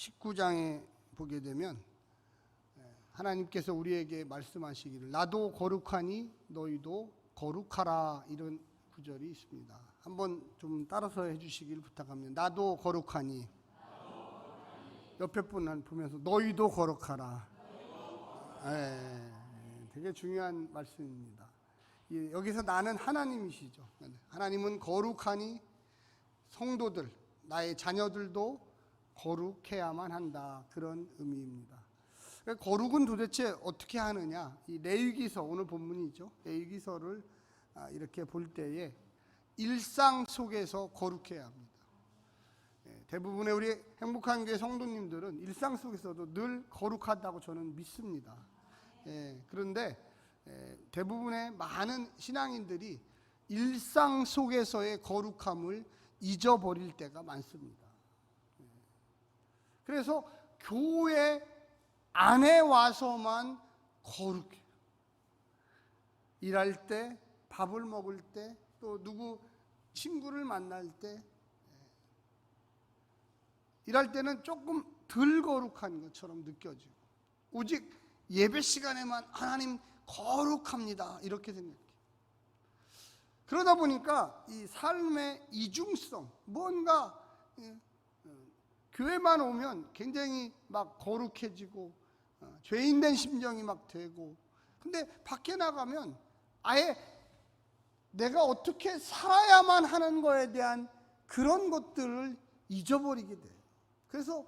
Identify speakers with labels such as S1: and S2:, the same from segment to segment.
S1: 19장에 보게 되면 하나님께서 우리에게 말씀하시기를 나도 거룩하니 너희도 거룩하라, 이런 구절이 있습니다. 한번 좀 따라서 해주시길 부탁합니다. 나도 거룩하니. 옆에 분 보면서 너희도 거룩하라. 되게 중요한 말씀입니다. 여기서 나는 하나님이시죠. 하나님은 거룩하니 성도들, 나의 자녀들도 거룩해야만 한다, 그런 의미입니다. 거룩은 도대체 어떻게 하느냐? 이 레위기서, 오늘 본문이죠. 레위기서를 이렇게 볼 때에 일상 속에서 거룩해야 합니다. 대부분의 우리 행복한 교회 성도님들은 일상 속에서도 늘 거룩하다고 저는 믿습니다. 그런데 대부분의 많은 신앙인들이 일상 속에서의 거룩함을 잊어버릴 때가 많습니다. 그래서 교회 안에 와서만 거룩해. 일할 때, 밥을 먹을 때, 또 누구 친구를 만날 때, 일할 때는 조금 덜 거룩한 것처럼 느껴지고, 오직 예배 시간에만 하나님 거룩합니다, 이렇게 생각해요. 그러다 보니까 이 삶의 이중성, 뭔가 교회만 오면 굉장히 막 거룩해지고 죄인된 심정이 막 되고, 근데 밖에 나가면 아예 내가 어떻게 살아야만 하는 거에 대한 그런 것들을 잊어버리게 돼요. 그래서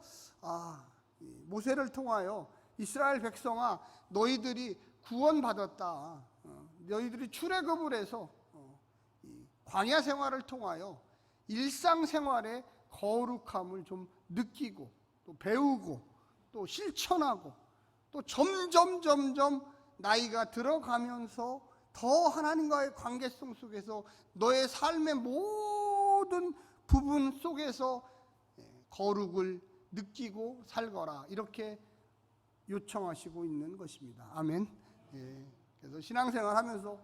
S1: 모세를 통하여 이스라엘 백성아, 너희들이 구원받았다, 너희들이 출애굽을 해서 광야 생활을 통하여 일상생활의 거룩함을 좀 느끼고 또 배우고 또 실천하고, 또 점점 나이가 들어가면서 더 하나님과의 관계성 속에서 너의 삶의 모든 부분 속에서 거룩을 느끼고 살거라, 이렇게 요청하시고 있는 것입니다. 아멘. 그래서 신앙생활 하면서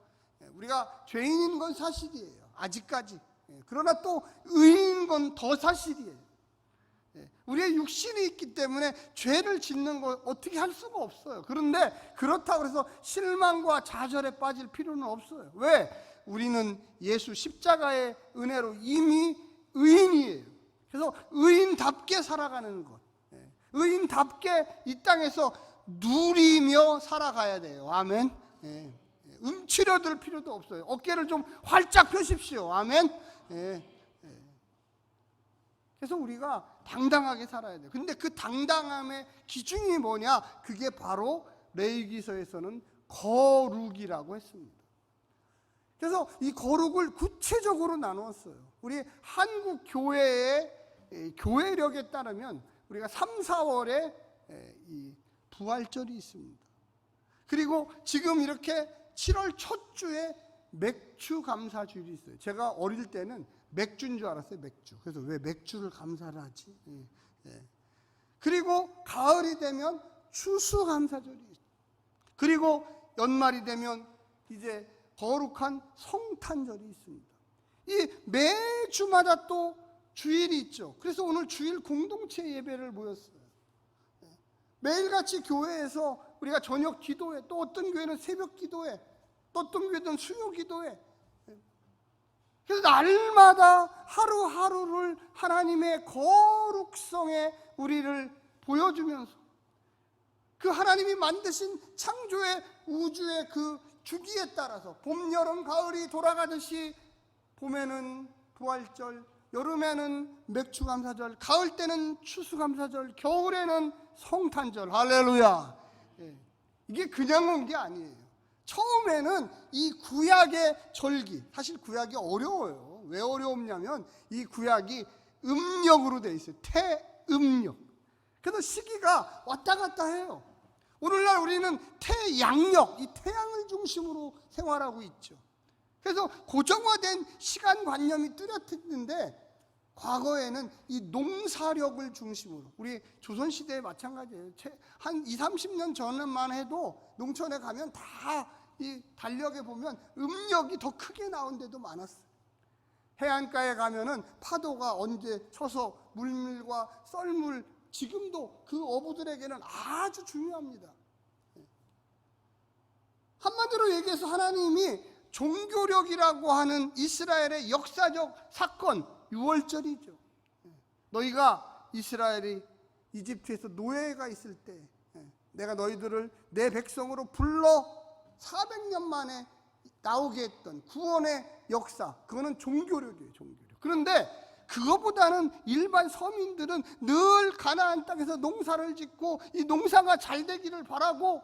S1: 우리가 죄인인 건 사실이에요, 아직까지. 그러나 또 의인인 건 더 사실이에요. 우리의 육신이 있기 때문에 죄를 짓는 거 어떻게 할 수가 없어요. 그런데 그렇다고 해서 실망과 좌절에 빠질 필요는 없어요. 왜? 우리는 예수 십자가의 은혜로 이미 의인이에요. 그래서 의인답게 살아가는 것, 의인답게 이 땅에서 누리며 살아가야 돼요. 아멘. 움츠려들 필요도 없어요. 어깨를 좀 활짝 펴십시오. 아멘. 그래서 우리가 당당하게 살아야 돼요. 근데 그 당당함의 기준이 뭐냐? 그게 바로 레위기서에서는 거룩이라고 했습니다. 그래서 이 거룩을 구체적으로 나누었어요. 우리 한국 교회의 교회력에 따르면 우리가 3, 4월에 이 부활절이 있습니다. 그리고 지금 이렇게 7월 첫 주에 맥주 감사주일이 있어요. 제가 어릴 때는 맥주인 줄 알았어요, 맥주. 그래서 왜 맥주를 감사를 하지? 그리고 가을이 되면 추수감사절이 있어요. 그리고 연말이 되면 이제 거룩한 성탄절이 있습니다. 이 매주마다 또 주일이 있죠. 그래서 오늘 주일 공동체 예배를 모였어요. 매일같이 교회에서 우리가 저녁 기도회, 또 어떤 교회는 새벽 기도회, 또 어떤 교회는 수요 기도회. 그래서 날마다 하루하루를 하나님의 거룩성에 우리를 보여주면서 그 하나님이 만드신 창조의 우주의 그 주기에 따라서 봄, 여름, 가을이 돌아가듯이 봄에는 부활절, 여름에는 맥주감사절, 가을 때는 추수감사절, 겨울에는 성탄절. 할렐루야. 이게 그냥 온 게 아니에요. 처음에는 이 구약의 절기, 사실 구약이 어려워요. 왜 어려웠냐면 이 구약이 음력으로 되어 있어요. 태음력. 그래서 시기가 왔다 갔다 해요. 오늘날 우리는 태양력, 이 태양을 중심으로 생활하고 있죠. 그래서 고정화된 시간관념이 뚜렷했는데 과거에는 이 농사력을 중심으로, 우리 조선시대에 마찬가지예요. 한 20, 30년 전만 해도 농촌에 가면 다 이 달력에 보면 음력이 더 크게 나온 데도 많았어요. 해안가에 가면은 파도가 언제 쳐서 물밀과 썰물 지금도 그 어부들에게는 아주 중요합니다. 한마디로 얘기해서 하나님이 종교력이라고 하는 이스라엘의 역사적 사건, 유월절이죠. 너희가 이스라엘이 이집트에서 노예가 있을 때 내가 너희들을 내 백성으로 불러 400년 만에 나오게 했던 구원의 역사, 그거는 종교력이에요. 종교력. 그런데 그거보다는 일반 서민들은 늘 가나안 땅에서 농사를 짓고 이 농사가 잘 되기를 바라고,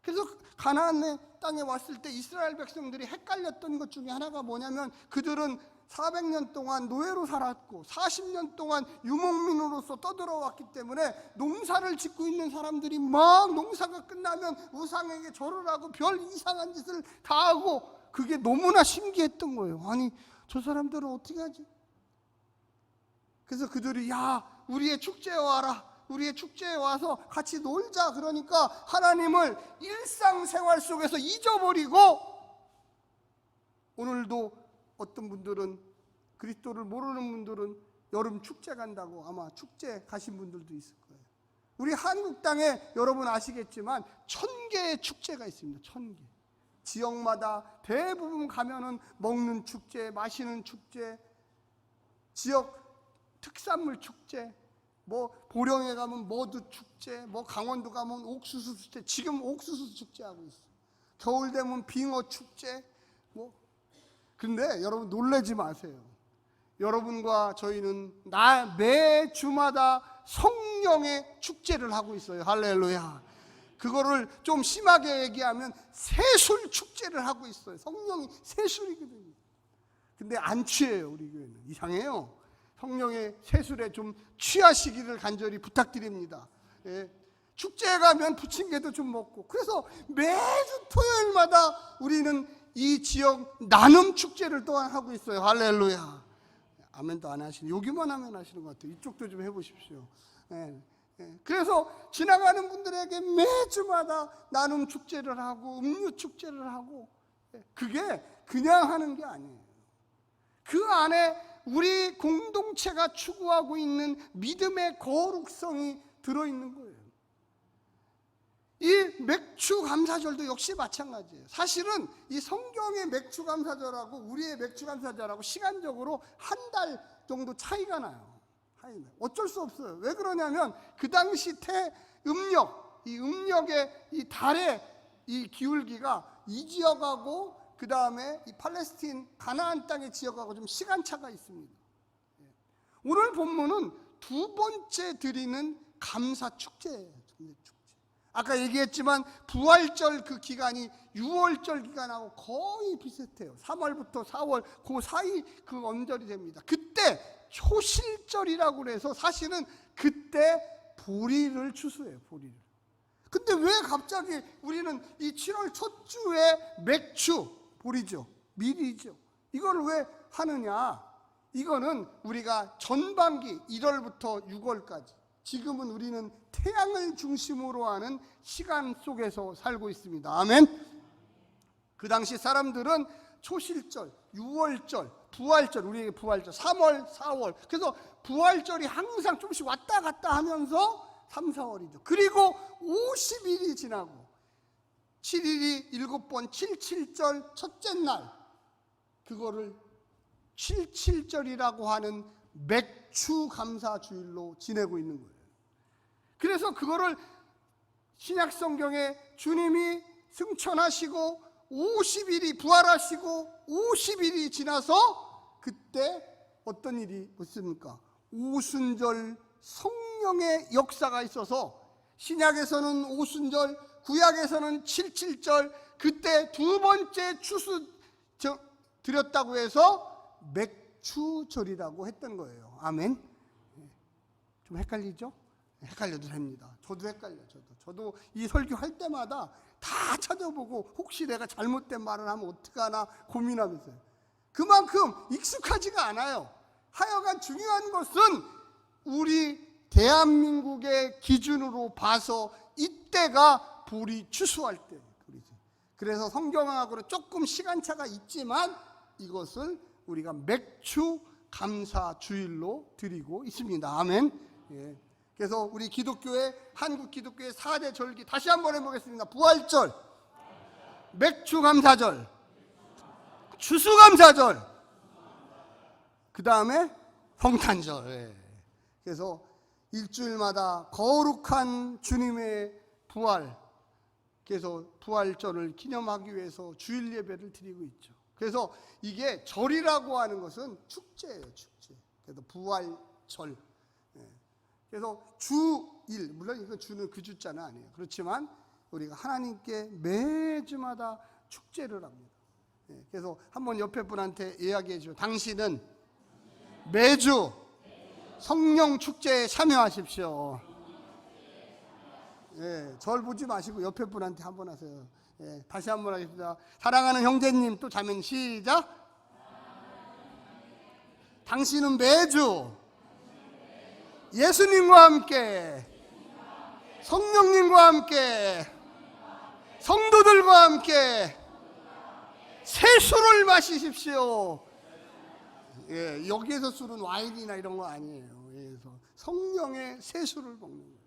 S1: 그래서 가나안의 땅에 왔을 때 이스라엘 백성들이 헷갈렸던 것 중에 하나가 뭐냐면, 그들은 400년 동안 노예로 살았고 40년 동안 유목민으로서 떠들어왔기 때문에 농사를 짓고 있는 사람들이 막 농사가 끝나면 우상에게 절을 하고 별 이상한 짓을 다 하고, 그게 너무나 신기했던 거예요. 아니, 저 사람들은 어떻게 하지? 그래서 그들이 야, 우리의 축제에 와라, 우리의 축제에 와서 같이 놀자. 그러니까 하나님을 일상생활 속에서 잊어버리고, 오늘도 어떤 분들은, 그리스도를 모르는 분들은 여름 축제 간다고 아마 축제 가신 분들도 있을 거예요. 우리 한국 땅에 여러분 아시겠지만 1000개의 축제가 있습니다. 1000개. 지역마다 대부분 가면은 먹는 축제, 마시는 축제, 지역 특산물 축제, 뭐 보령에 가면 머두 축제, 뭐 강원도 가면 옥수수 축제, 지금 옥수수 축제하고 있어요. 겨울 되면 빙어 축제, 뭐. 근데 여러분 놀라지 마세요. 여러분과 저희는 매 주마다 성령의 축제를 하고 있어요. 할렐루야. 그거를 좀 심하게 얘기하면 세술 축제를 하고 있어요. 성령이 세술이거든요. 근데 안 취해요. 우리 교회는 이상해요. 성령의 세술에 좀 취하시기를 간절히 부탁드립니다. 예. 축제에 가면 부침개도 좀 먹고, 그래서 매주 토요일마다 우리는 이 지역 나눔 축제를 또한 하고 있어요. 할렐루야. 아멘도 안 하시네. 여기만 하면 하시는 것 같아요. 이쪽도 좀 해보십시오. 예. 그래서 지나가는 분들에게 매주마다 나눔 축제를 하고 음료 축제를 하고, 그게 그냥 하는 게 아니에요. 그 안에 우리 공동체가 추구하고 있는 믿음의 거룩성이 들어있는 거예요. 이 맥주 감사절도 역시 마찬가지예요. 사실은 이 성경의 맥주 감사절하고 우리의 맥주 감사절하고 시간적으로 한 달 정도 차이가 나요. 어쩔 수 없어요. 왜 그러냐면 그 당시 음력, 이 음력의 이 달의 이 기울기가 이 지역하고 그 다음에 이 팔레스틴 가나안 땅의 지역하고 좀 시간차가 있습니다. 오늘 본문은 두 번째 드리는 감사 축제예요. 아까 얘기했지만 부활절 그 기간이 6월절 기간하고 거의 비슷해요. 3월부터 4월 그 사이 그 언저리 됩니다. 그때 초실절이라고 그래서 사실은 그때 보리를 추수해요. 보리를. 근데 왜 갑자기 우리는 이 7월 첫 주에 맥주, 보리죠, 밀이죠, 이걸 왜 하느냐? 이거는 우리가 전반기 1월부터 6월까지, 지금은 우리는 태양을 중심으로 하는 시간 속에서 살고 있습니다. 아멘. 그 당시 사람들은 초실절, 6월절, 부활절, 우리에게 부활절, 3월, 4월, 그래서 부활절이 항상 조금씩 왔다 갔다 하면서 3, 4월이죠. 그리고 50일이 지나고 7일이 7번 77절 첫째 날, 그거를 77절이라고 하는 맥주 감사 주일로 지내고 있는 거예요. 그래서 그거를 신약 성경에 주님이 승천하시고 50일이 부활하시고 50일이 지나서 그때 어떤 일이 있습니까? 오순절 성령의 역사가 있어서 신약에서는 오순절, 구약에서는 77절, 그때 두 번째 추수 드렸다고 해서 맥추절이라고 했던 거예요. 아멘. 좀 헷갈리죠? 헷갈려도 됩니다. 저도 헷갈려요. 저도 이 설교할 때마다 다 찾아보고 혹시 내가 잘못된 말을 하면 어떡하나 고민하면서요. 그만큼 익숙하지가 않아요. 하여간 중요한 것은 우리 대한민국의 기준으로 봐서 이때가 보리 추수할 때. 그래서 성경하고는 조금 시간차가 있지만 이것을 우리가 맥추 감사 주일로 드리고 있습니다. 아멘. 예. 그래서 우리 기독교의 한국 기독교의 4대 절기 다시 한번 해보겠습니다. 부활절, 맥주감사절, 추수감사절, 그 다음에 성탄절. 예. 그래서 일주일마다 거룩한 주님의 부활, 그래서 부활절을 기념하기 위해서 주일 예배를 드리고 있죠. 그래서 이게 절이라고 하는 것은 축제예요, 축제. 그래서 부활절. 그래서 주일, 물론 이거 주는 그 주자는 아니에요. 그렇지만 우리가 하나님께 매주마다 축제를 합니다. 그래서 한번 옆에 분한테 이야기해 주죠. 당신은 매주 성령 축제에 참여하십시오. 예, 절 보지 마시고 옆에 분한테 한번 하세요. 예, 다시 한번 하겠습니다. 사랑하는 형제님, 또 자면 시작. 당신은 매주 예수님과 함께, 성령님과 함께, 성도들과 함께 새 술을 마시십시오. 예, 여기에서 술은 와인이나 이런 거 아니에요. 그래서 성령의 새 술을 먹는 거예요.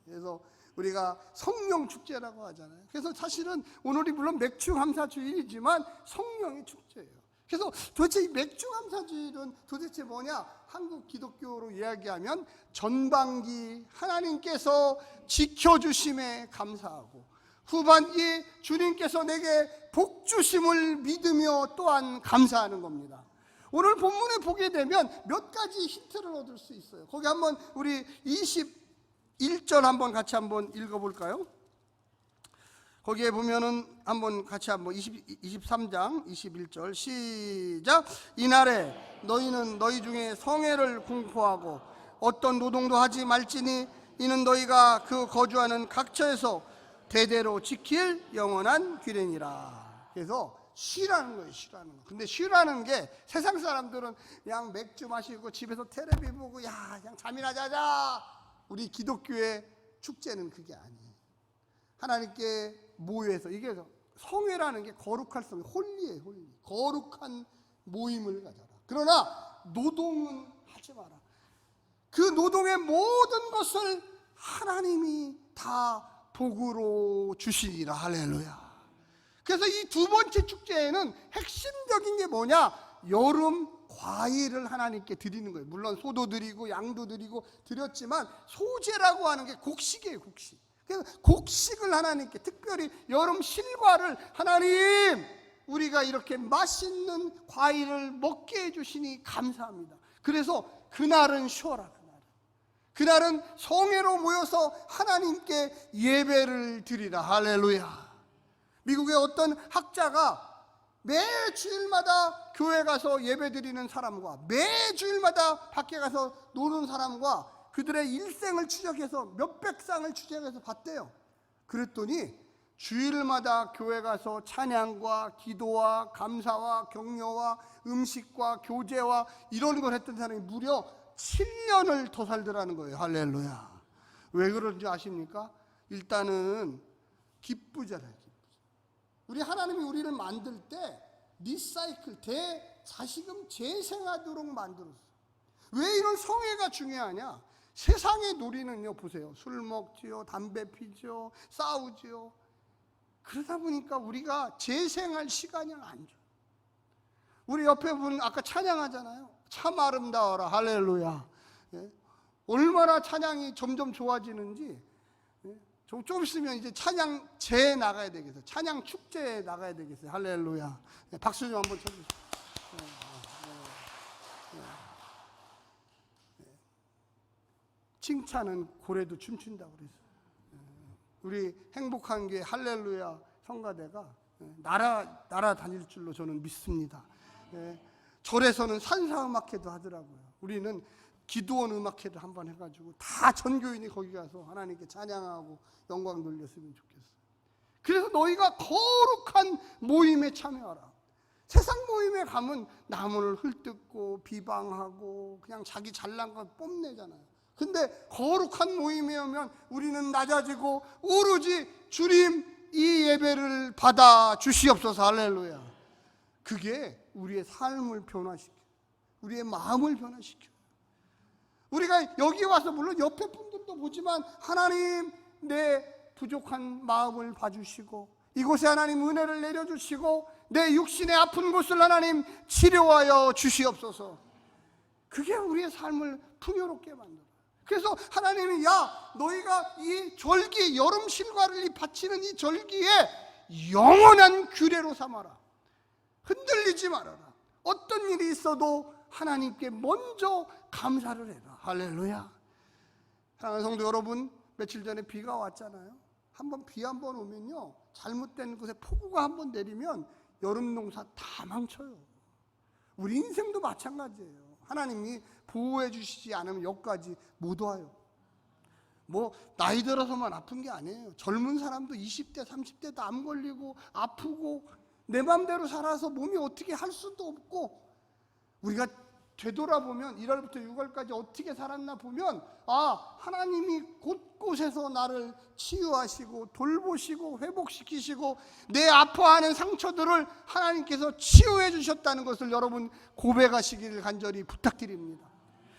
S1: 그래서 우리가 성령 축제라고 하잖아요. 그래서 사실은 오늘이 물론 맥주감사주일이지만 성령의 축제예요. 그래서 도대체 이 맥주감사주일은 도대체 뭐냐? 한국 기독교로 이야기하면 전반기 하나님께서 지켜주심에 감사하고 후반기 주님께서 내게 복 주심을 믿으며 또한 감사하는 겁니다. 오늘 본문에 보게 되면 몇 가지 힌트를 얻을 수 있어요. 거기 한번 우리 21절 한번 같이 한번 읽어볼까요? 거기에 보면은 한번 같이 한번 23장 21절 시작. 이날에 너희는 너희 중에 성회를 공포하고 어떤 노동도 하지 말지니 이는 너희가 그 거주하는 각처에서 대대로 지킬 영원한 규례니라. 그래서 쉬라는 거예요, 쉬라는 거. 근데 쉬라는 게 세상 사람들은 그냥 맥주 마시고 집에서 텔레비 보고 야 그냥 잠이나 자자. 우리 기독교의 축제는 그게 아니에요. 하나님께 모여서, 이게 성회라는 게 거룩할 성, 홀리예요, 홀리. 거룩한 모임을 가져라. 그러나 노동은 하지 마라. 그 노동의 모든 것을 하나님이 다 복으로 주시리라. 할렐루야. 그래서 이 두 번째 축제에는 핵심적인 게 뭐냐? 여름 과일을 하나님께 드리는 거예요. 물론 소도 드리고 양도 드리고 드렸지만 소제라고 하는 게 곡식이에요, 곡식. 그래서 곡식을 하나님께, 특별히 여름 실과를 하나님, 우리가 이렇게 맛있는 과일을 먹게 해주시니 감사합니다. 그래서 그날은 쉬어라. 그날은 성회로 모여서 하나님께 예배를 드리라. 할렐루야. 미국의 어떤 학자가 매주일마다 교회 가서 예배 드리는 사람과 매주일마다 밖에 가서 노는 사람과 그들의 일생을 추적해서 몇백 상을 추적해서 봤대요. 그랬더니 주일마다 교회 가서 찬양과 기도와 감사와 격려와 음식과 교제와 이런 걸 했던 사람이 무려 7년을 더 살더라는 거예요. 할렐루야. 왜 그런지 아십니까? 일단은 기쁘잖아요. 우리 하나님이 우리를 만들 때 리사이클, 대자식음 재생하도록 만들었어요. 왜 이런 성회가 중요하냐? 세상의 놀이는요, 보세요. 술 먹지요, 담배 피지요, 싸우지요. 그러다 보니까 우리가 재생할 시간이 안 줘요. 우리 옆에 분 아까 찬양하잖아요. 참 아름다워라. 할렐루야. 예? 얼마나 찬양이 점점 좋아지는지. 예? 좀 있으면 이제 찬양제에 나가야 되겠어요. 찬양 축제에 나가야 되겠어요. 할렐루야. 예, 박수 좀 한번 쳐주세요. 칭찬은 고래도 춤춘다고 그랬어요. 우리 행복한 교회 할렐루야 성가대가 나라 다닐 줄로 저는 믿습니다. 절에서는 산사음악회도 하더라고요. 우리는 기도원 음악회도 한번 해가지고 다 전교인이 거기 가서 하나님께 찬양하고 영광 돌렸으면 좋겠어요. 그래서 너희가 거룩한 모임에 참여하라. 세상 모임에 가면 나무를 헐뜯고 비방하고 그냥 자기 잘난 것 뽐내잖아요. 근데 거룩한 모임에 오면 우리는 낮아지고 오로지 주님 이 예배를 받아 주시옵소서. 할렐루야. 그게 우리의 삶을 변화시켜요. 우리의 마음을 변화시켜요. 우리가 여기 와서 물론 옆에 분들도 보지만 하나님 내 부족한 마음을 봐주시고 이곳에 하나님 은혜를 내려주시고 내 육신의 아픈 곳을 하나님 치료하여 주시옵소서. 그게 우리의 삶을 풍요롭게 만들어요. 그래서 하나님이 야 너희가 이 절기 여름 실과를 바치는 이 절기에 영원한 규례로 삼아라. 흔들리지 말아라. 어떤 일이 있어도 하나님께 먼저 감사를 해라. 할렐루야. 사랑하는 성도 여러분, 며칠 전에 비가 왔잖아요. 비 한 번 오면요 잘못된 곳에 폭우가 한 번 내리면 여름 농사 다 망쳐요. 우리 인생도 마찬가지예요. 하나님이 보호해 주시지 않으면 여기까지 못 와요. 뭐 나이 들어서만 아픈 게 아니에요. 젊은 사람도 20대 30대도 암 걸리고 아프고 내 맘대로 살아서 몸이 어떻게 할 수도 없고, 우리가 되돌아보면 1월부터 6월까지 어떻게 살았나 보면 하나님이 곳곳에서 나를 치유하시고 돌보시고 회복시키시고 내 아파하는 상처들을 하나님께서 치유해 주셨다는 것을 여러분 고백하시기를 간절히 부탁드립니다.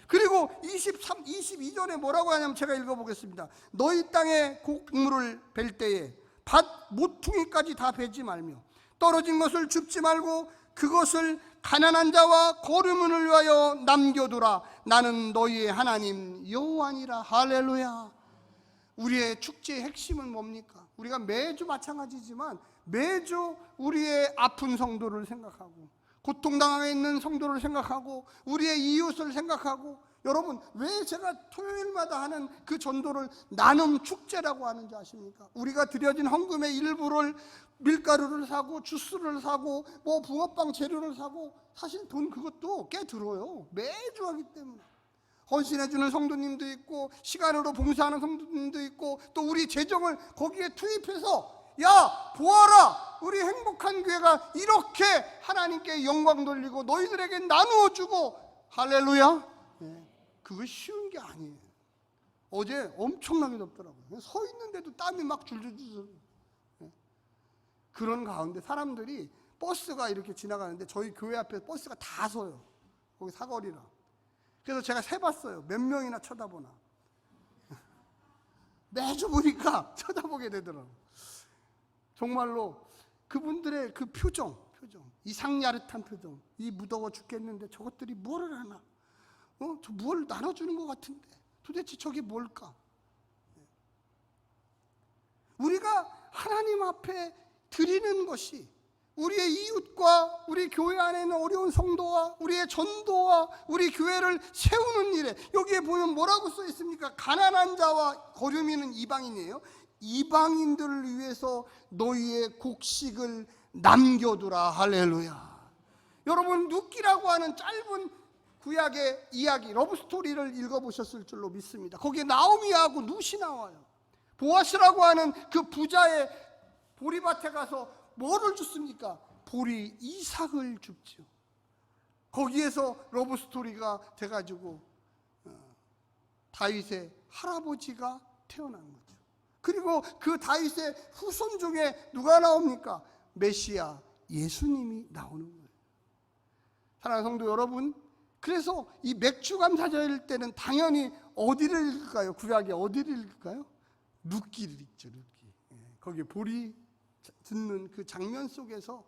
S1: 그리고 22절에 뭐라고 하냐면 제가 읽어보겠습니다. 너희 땅에 곡물을 벨 때에 밭 모퉁이까지 다 베지 말며 떨어진 것을 줍지 말고 그것을 가난한 자와 거류민을 위하여 남겨두라. 나는 너희의 하나님 여호와니라. 할렐루야. 우리의 축제의 핵심은 뭡니까? 우리가 매주 마찬가지지만 매주 우리의 아픈 성도를 생각하고 고통당하고 있는 성도를 생각하고 우리의 이웃을 생각하고, 여러분 왜 제가 토요일마다 하는 그 전도를 나눔 축제라고 하는지 아십니까? 우리가 드려진 헌금의 일부를 밀가루를 사고 주스를 사고 뭐 붕어빵 재료를 사고, 사실 돈 그것도 꽤 들어요. 매주 하기 때문에 헌신해 주는 성도님도 있고 시간으로 봉사하는 성도님도 있고 또 우리 재정을 거기에 투입해서 야 보아라 우리 행복한 교회가 이렇게 하나님께 영광 돌리고 너희들에게 나누어 주고. 할렐루야. 그거 쉬운 게 아니에요. 어제 엄청나게 덥더라고요. 서 있는데도 땀이 막 줄줄줄. 그런 가운데 사람들이 버스가 이렇게 지나가는데 저희 교회 앞에 버스가 다 서요. 거기 사거리라. 그래서 제가 세봤어요. 몇 명이나 쳐다보나. 매주 보니까 쳐다보게 되더라고요. 정말로 그분들의 그 표정, 이상야릇한 표정, 이 무더워 죽겠는데 저것들이 뭐를 하나, 저 뭘 나눠주는 것 같은데 도대체 저게 뭘까? 우리가 하나님 앞에 드리는 것이 우리의 이웃과 우리 교회 안에 있는 어려운 성도와 우리의 전도와 우리 교회를 세우는 일에, 여기에 보면 뭐라고 써 있습니까? 가난한 자와 거류민은 이방인이에요. 이방인들을 위해서 너희의 곡식을 남겨두라. 할렐루야. 여러분 룻기라고 하는 짧은 구약의 이야기, 러브스토리를 읽어보셨을 줄로 믿습니다. 거기에 나오미하고 룻이 나와요. 보아스라고 하는 그 부자의 보리밭에 가서 뭐를 줍습니까? 보리 이삭을 줍죠. 거기에서 러브스토리가 돼가지고 다윗의 할아버지가 태어난 거죠. 그리고 그 다윗의 후손 중에 누가 나옵니까? 메시아 예수님이 나오는 거예요. 사랑하는 성도 여러분, 그래서 이 맥주 감사절일 때는 당연히 어디를 읽을까요? 구약에 어디를 읽을까요? 룻기를 읽죠. 룻기. 거기에 보리 듣는 그 장면 속에서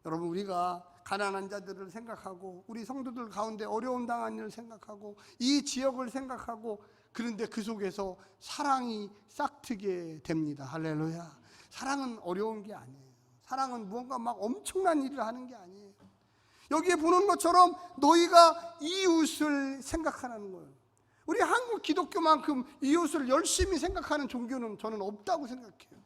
S1: 여러분 우리가 가난한 자들을 생각하고 우리 성도들 가운데 어려움 당한 일을 생각하고 이 지역을 생각하고, 그런데 그 속에서 사랑이 싹트게 됩니다. 할렐루야. 사랑은 어려운 게 아니에요. 사랑은 무언가 막 엄청난 일을 하는 게 아니에요. 여기에 보는 것처럼 너희가 이웃을 생각하는 거예요. 우리 한국 기독교만큼 이웃을 열심히 생각하는 종교는 저는 없다고 생각해요.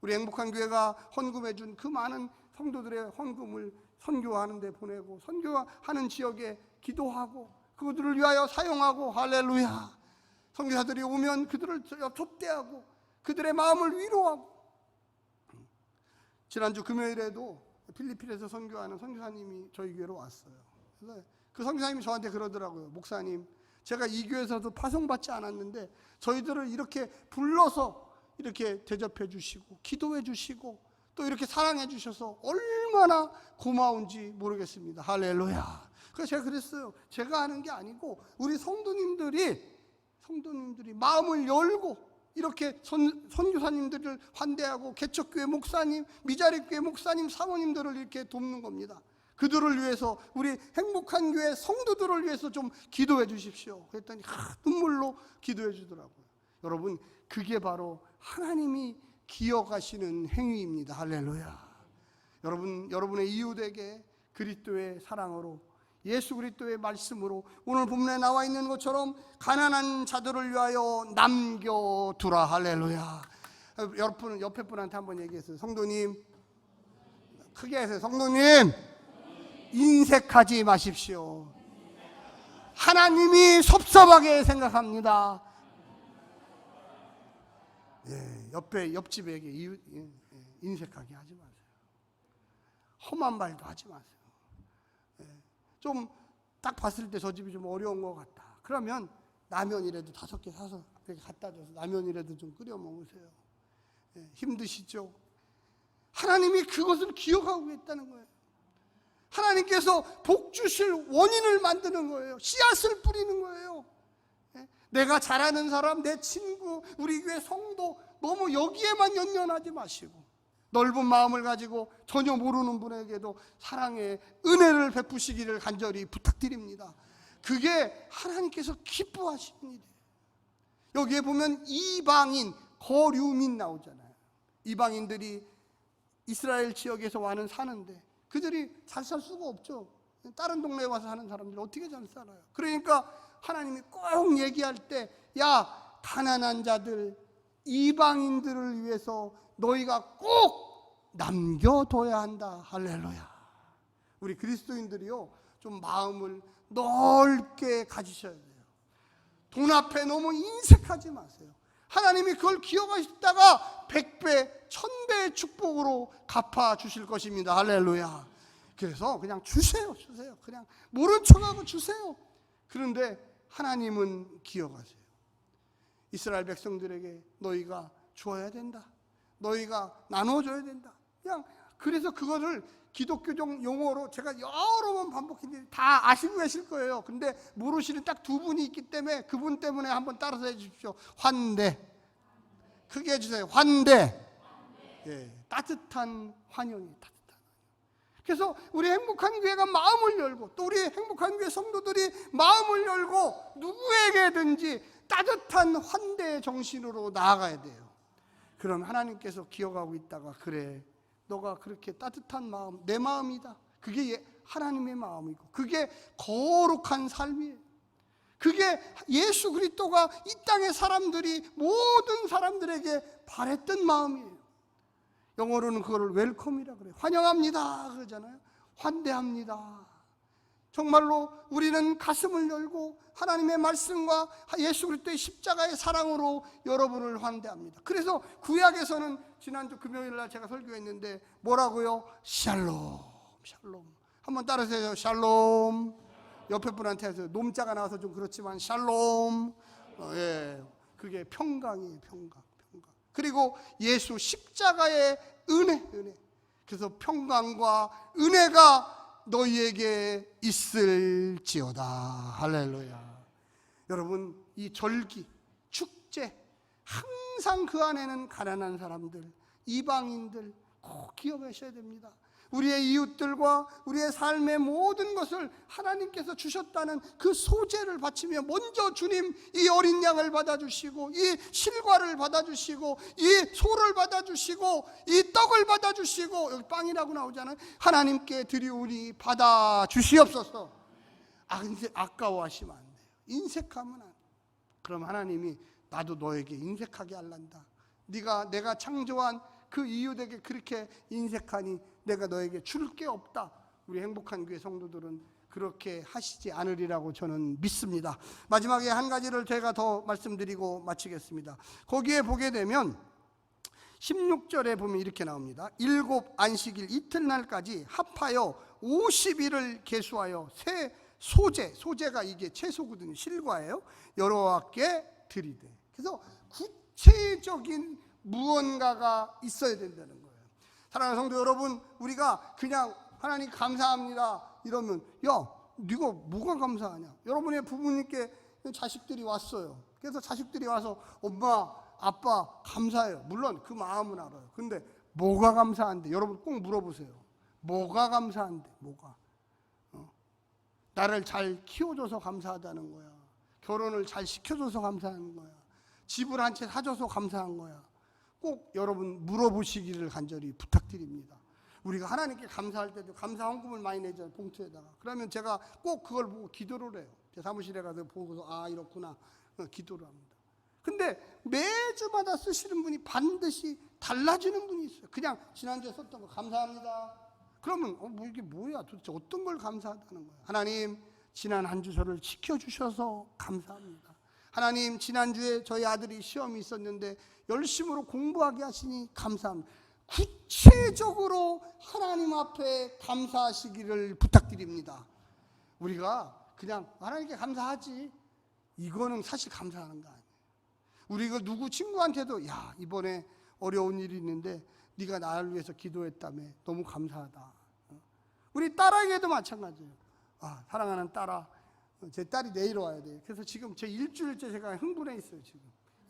S1: 우리 행복한 교회가 헌금해 준 그 많은 성도들의 헌금을 선교하는 데 보내고 선교하는 지역에 기도하고 그들을 위하여 사용하고, 할렐루야. 선교사들이 오면 그들을 접대하고 그들의 마음을 위로하고. 지난주 금요일에도 필리핀에서 선교하는 선교사님이 저희 교회로 왔어요. 그래서 그 선교사님이 저한테 그러더라고요. 목사님, 제가 이 교회에서도 파송받지 않았는데 저희들을 이렇게 불러서 이렇게 대접해 주시고 기도해 주시고 또 이렇게 사랑해 주셔서 얼마나 고마운지 모르겠습니다. 할렐루야. 그래서 제가 그랬어요. 제가 하는 게 아니고 우리 성도님들이 마음을 열고 이렇게 선교사님들을 환대하고 개척교회 목사님, 미자립교회 목사님, 사모님들을 이렇게 돕는 겁니다. 그들을 위해서, 우리 행복한 교회 성도들을 위해서 좀 기도해 주십시오. 그랬더니 눈물로 기도해 주더라고요. 여러분, 그게 바로 하나님이 기억하시는 행위입니다. 할렐루야. 여러분의 이웃에게 그리스도의 사랑으로, 예수 그리스도의 말씀으로 오늘 본문에 나와 있는 것처럼 가난한 자들을 위하여 남겨두라. 할렐루야. 여러분, 옆에 분한테 한번 얘기했어요. 성도님, 크게 하세요. 성도님, 인색하지 마십시오. 하나님이 섭섭하게 생각합니다. 옆집에게 인색하게 하지 마세요. 험한 말도 하지 마세요. 좀 딱 봤을 때 저 집이 좀 어려운 것 같다. 그러면 라면이라도 5개 사서 갖다 줘서 라면이라도 좀 끓여 먹으세요. 힘드시죠? 하나님이 그것을 기억하고 있다는 거예요. 하나님께서 복 주실 원인을 만드는 거예요. 씨앗을 뿌리는 거예요. 내가 잘 아는 사람, 내 친구, 우리 교회 성도, 너무 여기에만 연연하지 마시고 넓은 마음을 가지고 전혀 모르는 분에게도 사랑의 은혜를 베푸시기를 간절히 부탁드립니다. 그게 하나님께서 기뻐하시는 일이에요. 여기에 보면 이방인, 거류민 나오잖아요. 이방인들이 이스라엘 지역에서 와는 사는데 그들이 잘 살 수가 없죠. 다른 동네에 와서 사는 사람들이 어떻게 잘 살아요? 그러니까 하나님이 꼭 얘기할 때, 야, 가난한 자들, 이방인들을 위해서 너희가 꼭 남겨둬야 한다. 할렐루야. 우리 그리스도인들이요, 좀 마음을 넓게 가지셔야 돼요. 돈 앞에 너무 인색하지 마세요. 하나님이 그걸 기억하시다가 100배, 1000배의 축복으로 갚아주실 것입니다. 할렐루야. 그래서 그냥 주세요. 그냥 모른 척하고 주세요. 그런데 하나님은 기억하세요. 이스라엘 백성들에게 너희가 주어야 된다. 너희가 나눠줘야 된다. 그냥 그래서 그거를 기독교적 용어로 제가 여러 번 반복했는데 다 아시고 계실 거예요. 근데 모르시는 딱 2분이 있기 때문에 그분 때문에 한번 따라서 해주십시오. 환대. 크게 해주세요. 환대. 따뜻한 환영이 따뜻한. 그래서 우리 행복한 교회가 마음을 열고, 또 우리 행복한 교회 성도들이 마음을 열고 누구에게든지 따뜻한 환대의 정신으로 나아가야 돼요. 그럼 하나님께서 기억하고 있다가, 그래, 너가 그렇게 따뜻한 마음, 내 마음이다. 그게 하나님의 마음이고, 그게 거룩한 삶이에요. 그게 예수 그리스도가 이 땅의 사람들이, 모든 사람들에게 바랬던 마음이에요. 영어로는 그거를 웰컴이라 그래요. 환영합니다 그러잖아요. 환대합니다. 정말로 우리는 가슴을 열고 하나님의 말씀과 예수 그리스도의 십자가의 사랑으로 여러분을 환대합니다. 그래서 구약에서는 지난주 금요일 날 제가 설교했는데 뭐라고요? 샬롬, 샬롬. 한번 따라하세요. 샬롬. 옆에 분한테 하세요. 놈자가 나와서 좀 그렇지만 샬롬. 그게 평강이에요. 평강. 그리고 예수 십자가의 은혜. 그래서 평강과 은혜가 너희에게 있을지어다. 할렐루야. 여러분, 이 절기, 축제, 항상 그 안에는 가난한 사람들, 이방인들 꼭 기억하셔야 됩니다. 우리의 이웃들과 우리의 삶의 모든 것을 하나님께서 주셨다는 그 소재를 바치며, 먼저 주님 이 어린 양을 받아주시고, 이 실과를 받아주시고, 이 소를 받아주시고, 이 떡을 받아주시고, 여기 빵이라고 나오잖아요. 하나님께 드리우니 받아주시옵소서. 아까워하시면 안 돼요. 인색하면 안 돼요. 그럼 하나님이 나도 너에게 인색하게 할란다. 내가 창조한 그 이웃에게 그렇게 인색하니 내가 너에게 줄 게 없다. 우리 행복한 교회 성도들은 그렇게 하시지 않으리라고 저는 믿습니다. 마지막에 한 가지를 제가 더 말씀드리고 마치겠습니다. 거기에 보게 되면 16절에 보면 이렇게 나옵니다. 7 안식일 이튿날까지 합하여 50일을 계수하여 새 소재가 이게 채소거든요. 실과예요. 여호와께 드리되. 그래서 구체적인 무언가가 있어야 된다는 거예요. 사랑하는 성도 여러분, 우리가 그냥 하나님 감사합니다 이러면, 야, 네가 뭐가 감사하냐? 여러분의 부모님께 자식들이 왔어요. 그래서 자식들이 와서 엄마, 아빠 감사해요. 물론 그 마음은 알아요. 근데 뭐가 감사한데? 여러분 꼭 물어보세요. 뭐가 감사한데? 뭐가? 나를 잘 키워줘서 감사하다는 거야. 결혼을 잘 시켜줘서 감사하는 거야. 집을 한 채 사줘서 감사한 거야. 꼭 여러분 물어보시기를 간절히 부탁드립니다. 우리가 하나님께 감사할 때도 감사 헌금을 많이 내잖아요. 봉투에다가. 그러면 제가 꼭 그걸 보고 기도를 해요. 제 사무실에 가서 보고서 아 이렇구나 기도를 합니다. 근데 매주마다 쓰시는 분이 반드시 달라지는 분이 있어요. 그냥 지난주에 썼던 거 감사합니다. 그러면 뭐 이게 뭐야? 도대체 어떤 걸 감사하다는 거야? 하나님 지난 한 주 저를 지켜주셔서 감사합니다. 하나님 지난주에 저희 아들이 시험이 있었는데 열심으로 공부하게 하시니 감사합니다. 구체적으로 하나님 앞에 감사하시기를 부탁드립니다. 우리가 그냥 하나님께 감사하지 이거는 사실 감사하는 거 아니에요. 우리가 누구 친구한테도 야 이번에 어려운 일이 있는데 네가 나를 위해서 기도했다며 너무 감사하다. 우리 딸에게도 마찬가지예요. 아 사랑하는 딸아 제 딸이 내일 와야 돼요. 그래서 지금 제 일주일째 제가 흥분해 있어요. 지금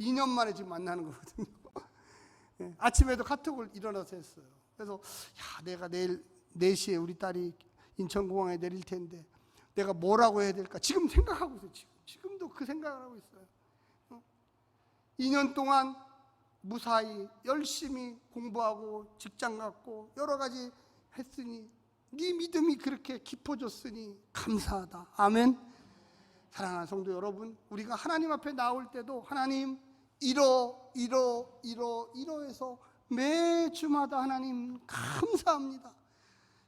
S1: 2년 만에 지금 만나는 거거든요. 아침에도 카톡을 일어나서 했어요. 그래서 야 내가 내일 4시에 우리 딸이 인천공항에 내릴 텐데 내가 뭐라고 해야 될까 지금 생각하고 있어요. 지금도 그 생각을 하고 있어요. 2년 동안 무사히 열심히 공부하고 직장 갖고 여러 가지 했으니 네 믿음이 그렇게 깊어졌으니 감사하다. 아멘. 사랑하는 성도 여러분, 우리가 하나님 앞에 나올 때도 하나님 이러해서 매주마다 하나님 감사합니다.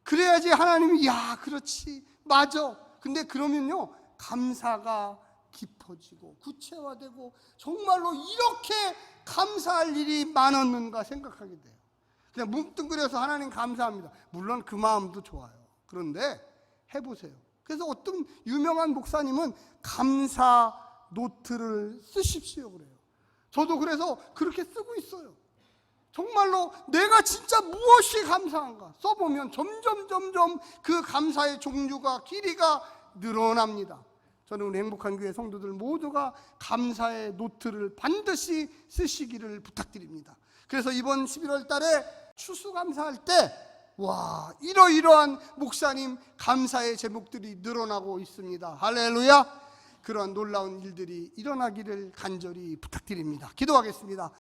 S1: 그래야지 하나님이 야 그렇지 맞아. 근데 그러면요 감사가 깊어지고 구체화되고 정말로 이렇게 감사할 일이 많았는가 생각하게 돼요. 그냥 뭉뚱그려서 하나님 감사합니다. 물론 그 마음도 좋아요. 그런데 해보세요. 그래서 어떤 유명한 목사님은 감사 노트를 쓰십시오 그래요. 저도 그래서 그렇게 쓰고 있어요. 정말로 내가 진짜 무엇이 감사한가 써보면 점점 그 감사의 종류가 길이가 늘어납니다. 저는 우리 행복한 교회 성도들 모두가 감사의 노트를 반드시 쓰시기를 부탁드립니다. 그래서 이번 11월 달에 추수감사할 때 와 이러한 목사님 감사의 제목들이 늘어나고 있습니다. 할렐루야. 그러한 놀라운 일들이 일어나기를 간절히 부탁드립니다. 기도하겠습니다.